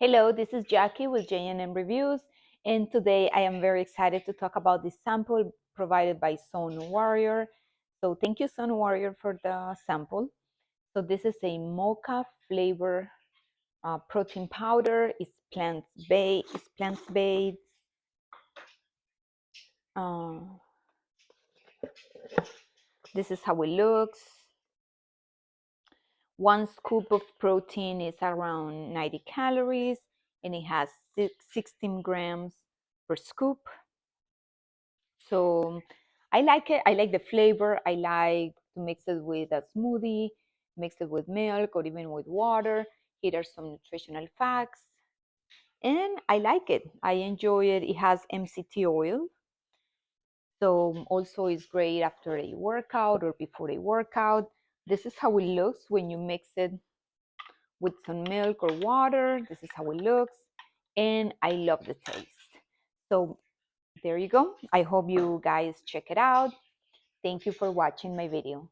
Hello, this is Jackie with J&M Reviews, and today I am very excited to talk about the sample provided by Sunwarrior. So thank you, Sunwarrior, for the sample. So this is a mocha flavor protein powder. It's plant-based. Uh, this is how it looks. 1 scoop of protein is around 90 calories, and it has 16 grams per scoop. So I like it. I like the flavor. I like to mix it with a smoothie, mix it with milk or even with water. Here are some nutritional facts. And I like it. I enjoy it. It has MCT oil. So also it's great after a workout or before a workout. This is how it looks when you mix it with some milk or water. This is how it looks. And I love the taste. So there you go. I hope you guys check it out. Thank you for watching my video.